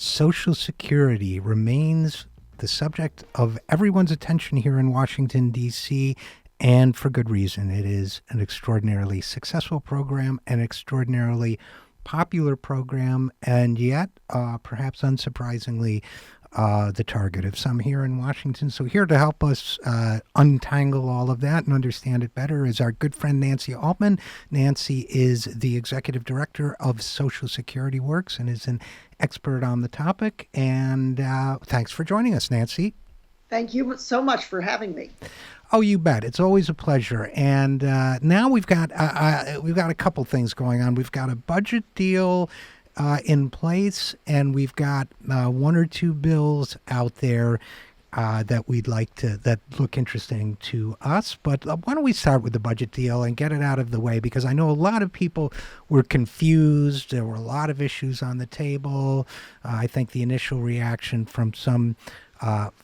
Social Security remains the subject of everyone's attention here in Washington, D.C., and for good reason. It is an extraordinarily successful program, an extraordinarily popular program, and yet, perhaps unsurprisingly, the target of some here in Washington. So here to help us untangle all of that and understand it better is our good friend Nancy Altman. Nancy is the executive director of Social Security Works and is an expert on the topic. And thanks for joining us, Nancy. Thank you so much for having me. Oh, you bet. It's always a pleasure. And now we've got a couple things going on. We've got a budget deal in place, and we've got one or two bills out there that look interesting to us. But why don't we start with the budget deal and get it out of the way, because I know a lot of people were confused. There were a lot of issues on the table. I think the initial reaction from some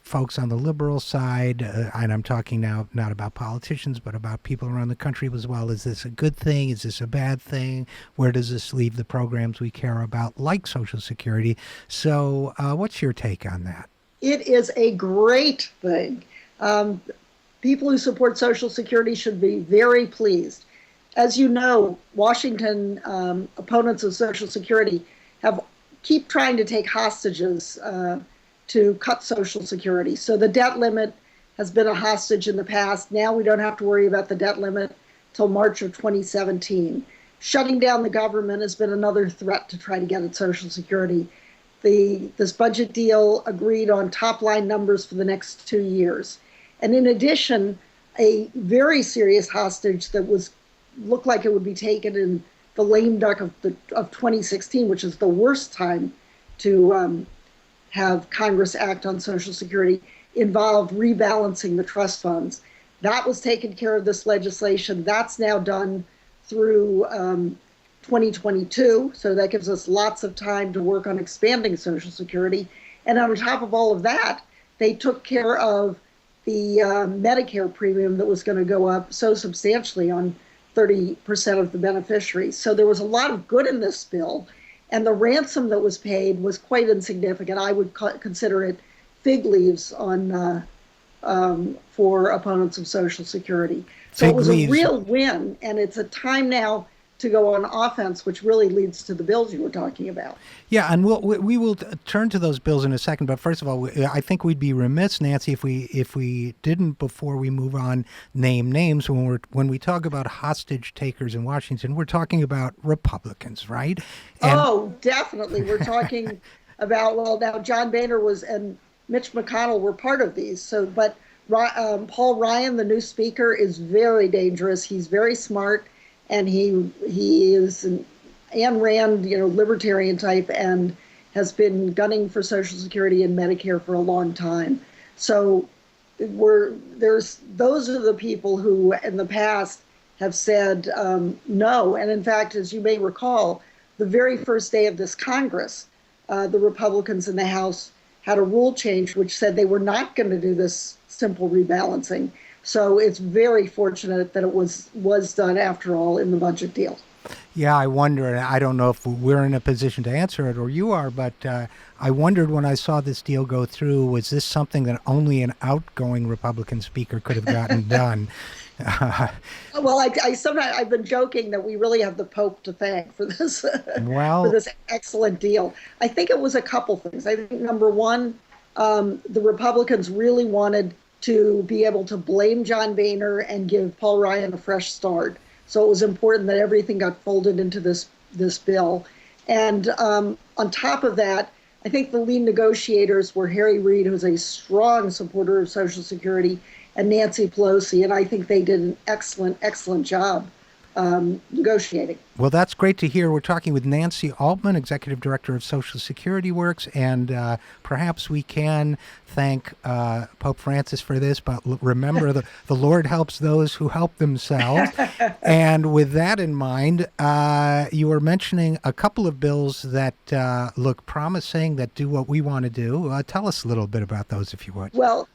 folks on the liberal side, and I'm talking now not about politicians, but about people around the country as well. Is this a good thing? Is this a bad thing? Where does this leave the programs we care about, like Social Security? So what's your take on that? It is a great thing. People who support Social Security should be very pleased. As you know, Washington opponents of Social Security keep trying to take hostages to cut Social Security. So the debt limit has been a hostage in the past. Now we don't have to worry about the debt limit till March of 2017. Shutting down the government has been another threat to try to get at Social Security. This budget deal agreed on top line numbers for the next 2 years. And in addition, a very serious hostage that looked like it would be taken in the lame duck of 2016, which is the worst time to have Congress act on Social Security, involved rebalancing the trust funds. That was taken care of this legislation. That's now done through 2022. So that gives us lots of time to work on expanding Social Security. And on top of all of that, they took care of the Medicare premium that was going to go up so substantially on 30% of the beneficiaries. So there was a lot of good in this bill. And the ransom that was paid was quite insignificant. I would consider it fig leaves for opponents of Social Security. So it was a real win, and it's a time now to go on offense, which really leads to the bills you were talking about. Yeah, and we will turn to those bills in a second. But first of all, I think we'd be remiss, Nancy, if we didn't, before we move on, name names. When we talk about hostage takers in Washington, we're talking about Republicans, right? Oh, definitely. We're talking about, now John Boehner and Mitch McConnell were part of these. So, but Paul Ryan, the new speaker, is very dangerous. He's very smart. And he is an Ayn Rand, libertarian type, and has been gunning for Social Security and Medicare for a long time. So those are the people who in the past have said no. And in fact, as you may recall, the very first day of this Congress, the Republicans in the House had a rule change which said they were not going to do this simple rebalancing. So it's very fortunate that it was done after all in the budget deal. Yeah, I wonder, and I don't know if we're in a position to answer it or you are, but I wondered when I saw this deal go through, was this something that only an outgoing Republican speaker could have gotten done? Well, I've been joking that we really have the Pope to thank for this, for this excellent deal. I think it was a couple things. I think number one, the Republicans really wanted to be able to blame John Boehner and give Paul Ryan a fresh start. So it was important that everything got folded into this bill. And on top of that, I think the lead negotiators were Harry Reid, who's a strong supporter of Social Security, and Nancy Pelosi. And I think they did an excellent, excellent job negotiating. Well, that's great to hear. We're talking with Nancy Altman, Executive Director of Social Security Works, and perhaps we can thank Pope Francis for this, but remember the Lord helps those who help themselves. And with that in mind, you were mentioning a couple of bills that look promising, that do what we want to do. Tell us a little bit about those, if you would. Well,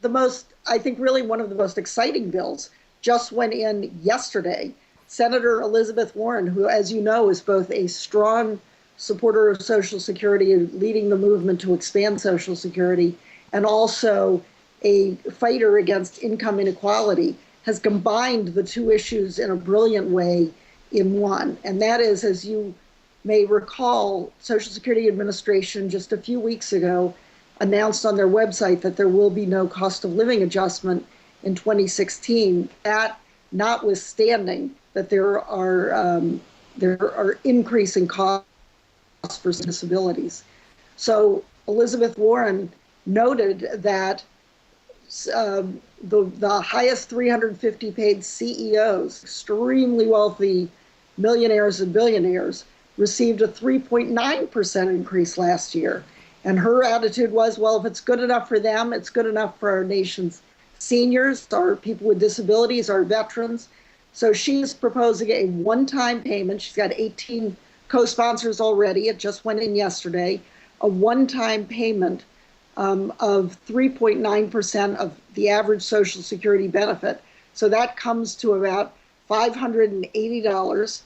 I think really one of the most exciting bills just went in yesterday. Senator Elizabeth Warren, who, as you know, is both a strong supporter of Social Security and leading the movement to expand Social Security, and also a fighter against income inequality, has combined the two issues in a brilliant way in one. And that is, as you may recall, Social Security Administration just a few weeks ago announced on their website that there will be no cost of living adjustment in 2016. That notwithstanding that there are increasing costs for disabilities. So Elizabeth Warren noted that the highest 350 paid CEOs, extremely wealthy millionaires and billionaires, received a 3.9% increase last year. And her attitude was, well, if it's good enough for them, it's good enough for our nation's seniors, our people with disabilities, our veterans. So she's proposing a one-time payment. She's got 18 co-sponsors already. It just went in yesterday. A one-time payment of 3.9% of the average Social Security benefit. So that comes to about $580.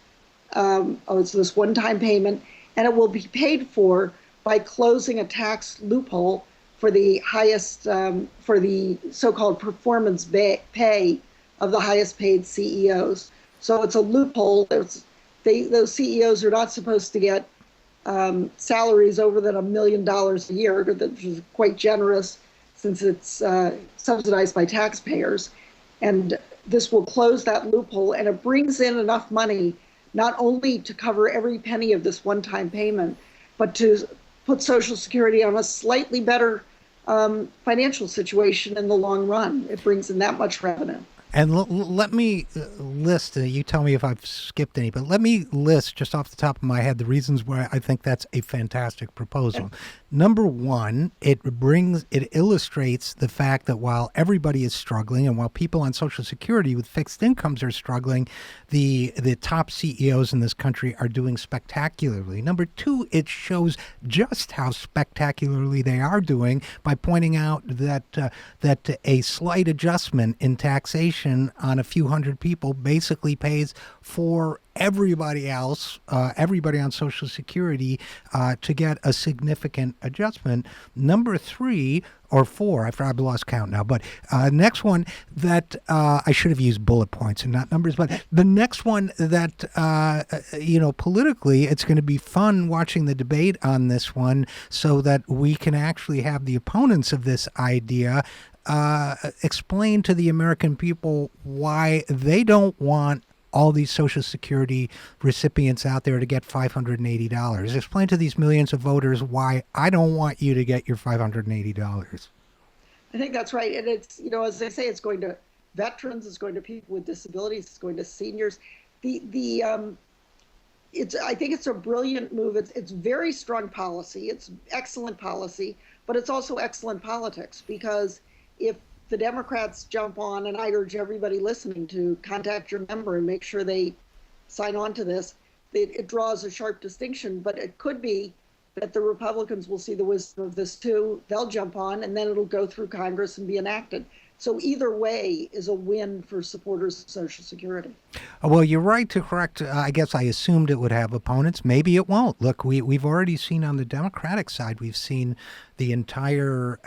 It's this one-time payment, and it will be paid for by closing a tax loophole for the highest, for the so-called performance pay of the highest paid CEOs. So it's a loophole. Those CEOs are not supposed to get salaries over than $1 million a year, which is quite generous since it's subsidized by taxpayers. And this will close that loophole, and it brings in enough money not only to cover every penny of this one-time payment, but to put Social Security on a slightly better financial situation in the long run. It brings in that much revenue. And let me list, you tell me if I've skipped any, but let me list just off the top of my head the reasons why I think that's a fantastic proposal. Number one, it illustrates the fact that while everybody is struggling and while people on Social Security with fixed incomes are struggling, the top CEOs in this country are doing spectacularly. Number two, it shows just how spectacularly they are doing by pointing out that a slight adjustment in taxation on a few hundred people basically pays for everybody else, everybody on Social Security, to get a significant adjustment. Number three or four, I've lost count now, but next one that I should have used bullet points and not numbers, but the next one that, politically, it's going to be fun watching the debate on this one so that we can actually have the opponents of this idea explain to the American people why they don't want all these Social Security recipients out there to get $580. Explain to these millions of voters why I don't want you to get your $580. I think that's right. And it's, as they say, it's going to veterans, it's going to people with disabilities, it's going to seniors. I think it's a brilliant move. It's very strong policy. It's excellent policy, but it's also excellent politics, because if the Democrats jump on, and I urge everybody listening to contact your member and make sure they sign on to this, it draws a sharp distinction, but it could be that the Republicans will see the wisdom of this too. They'll jump on, and then it'll go through Congress and be enacted. So either way is a win for supporters of Social Security. Well, you're right to correct. I guess I assumed it would have opponents. Maybe it won't. Look, we've already seen on the Democratic side, we've seen the entire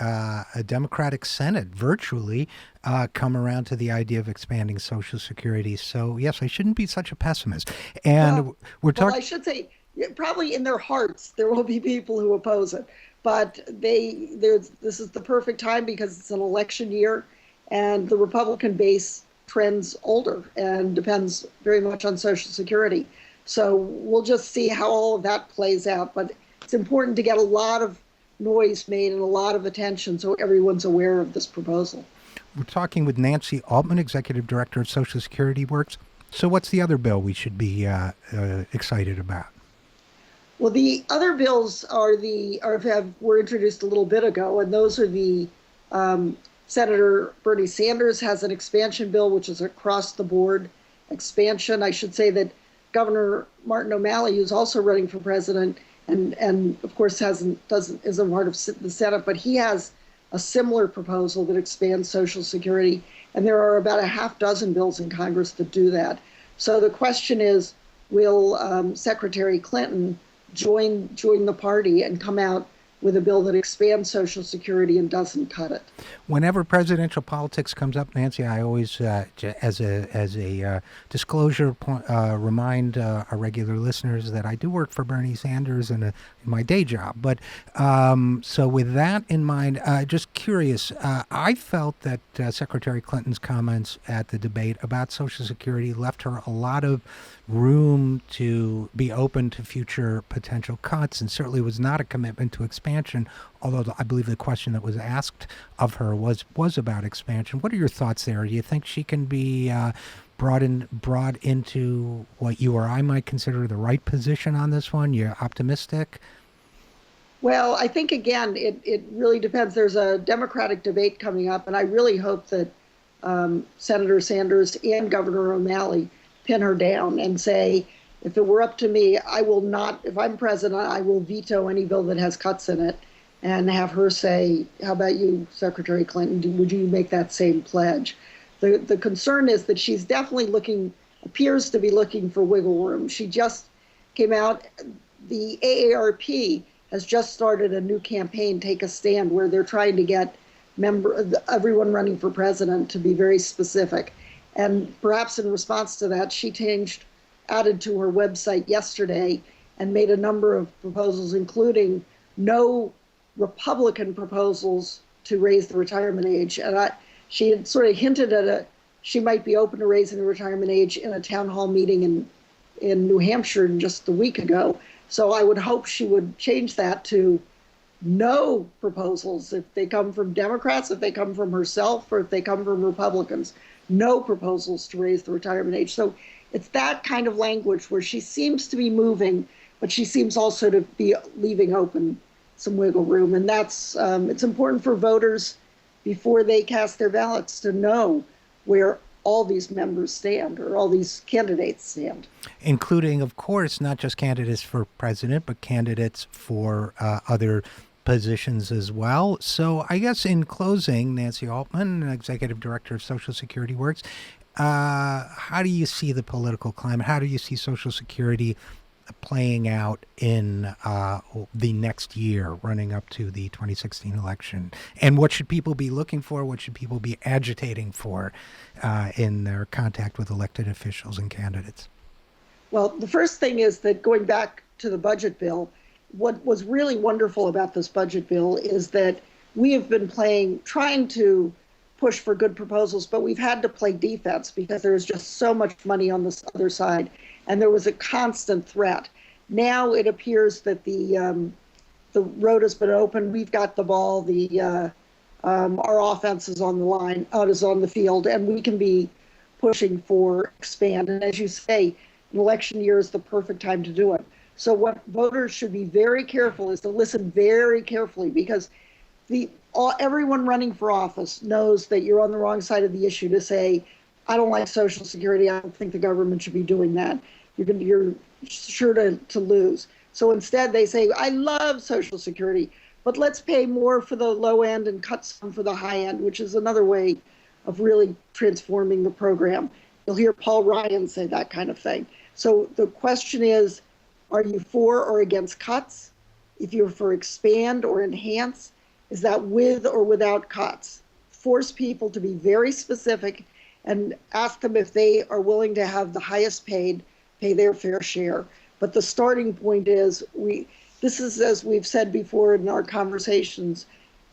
Democratic Senate virtually come around to the idea of expanding Social Security. So, yes, I shouldn't be such a pessimist. And we're talking. Well, I should say, probably in their hearts, there will be people who oppose it. But this is the perfect time because it's an election year, and the Republican base trends older and depends very much on Social Security. So we'll just see how all of that plays out. But it's important to get a lot of noise made and a lot of attention so everyone's aware of this proposal. We're talking with Nancy Altman, Executive Director of Social Security Works. So what's the other bill we should be excited about? Well, the other bills were introduced a little bit ago, and those are the Senator Bernie Sanders has an expansion bill, which is across the board expansion. I should say that Governor Martin O'Malley, who's also running for president, and of course isn't part of the Senate, but he has a similar proposal that expands Social Security, and there are about a half dozen bills in Congress that do that. So the question is, will Secretary Clinton join the party and come out with a bill that expands Social Security and doesn't cut it. Whenever presidential politics comes up, Nancy, I always, as a disclosure point, remind our regular listeners that I do work for Bernie Sanders in my day job. But so with that in mind, just curious, I felt that Secretary Clinton's comments at the debate about Social Security left her a lot of room to be open to future potential cuts, and certainly was not a commitment to expansion, although I believe the question that was asked of her was about expansion. What are your thoughts there? Do you think she can be brought into what you or I might consider the right position on this one? You're optimistic? Well, I think, again, it really depends. There's a Democratic debate coming up, and I really hope that Senator Sanders and Governor O'Malley pin her down and say, if it were up to me, I will not, if I'm president, I will veto any bill that has cuts in it, and have her say, how about you, Secretary Clinton, would you make that same pledge? The concern is that she's definitely appears to be looking for wiggle room. She just came out, the AARP has just started a new campaign, Take a Stand, where they're trying to get everyone running for president to be very specific. And perhaps in response to that, she added to her website yesterday and made a number of proposals, including no Republican proposals to raise the retirement age. And she had sort of hinted at she might be open to raising the retirement age in a town hall meeting in New Hampshire just a week ago. So I would hope she would change that to no proposals if they come from Democrats, if they come from herself, or if they come from Republicans. No proposals to raise the retirement age. So it's that kind of language where she seems to be moving, but she seems also to be leaving open some wiggle room. And that's it's important for voters before they cast their ballots to know where all these members stand, or all these candidates stand. Including, of course, not just candidates for president, but candidates for other positions as well. So I guess in closing, Nancy Altman, Executive Director of Social Security Works, how do you see the political climate? How do you see Social Security playing out in the next year running up to the 2016 election? And what should people be looking for? What should people be agitating for in their contact with elected officials and candidates? Well, the first thing is that, going back to the budget bill, what was really wonderful about this budget bill is that we have been trying to push for good proposals, but we've had to play defense because there is just so much money on this other side, and there was a constant threat. Now it appears that the road has been open. We've got the ball. Our offense is on the line, is on the field, and we can be pushing for expand. And as you say, an election year is the perfect time to do it. So what voters should be very careful is to listen very carefully, because everyone running for office knows that you're on the wrong side of the issue to say, I don't like Social Security. I don't think the government should be doing that. You're sure to lose. So instead they say, I love Social Security, but let's pay more for the low end and cut some for the high end, which is another way of really transforming the program. You'll hear Paul Ryan say that kind of thing. So the question is, are you for or against cuts? If you're for expand or enhance, is that with or without cuts? Force people to be very specific and ask them if they are willing to have the highest paid pay their fair share. But the starting point is, this is, as we've said before in our conversations,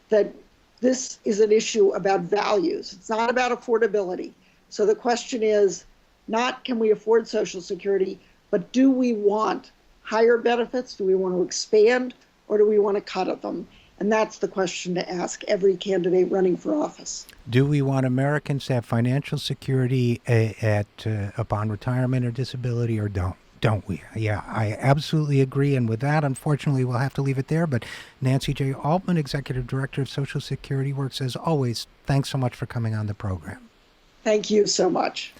that this is an issue about values. It's not about affordability. So the question is not, can we afford Social Security, but do we want higher benefits? Do we want to expand, or do we want to cut at them? And that's the question to ask every candidate running for office. Do we want Americans to have financial security upon retirement or disability, or don't we? Yeah, I absolutely agree. And with that, unfortunately, we'll have to leave it there. But Nancy J. Altman, Executive Director of Social Security Works, as always, thanks so much for coming on the program. Thank you so much.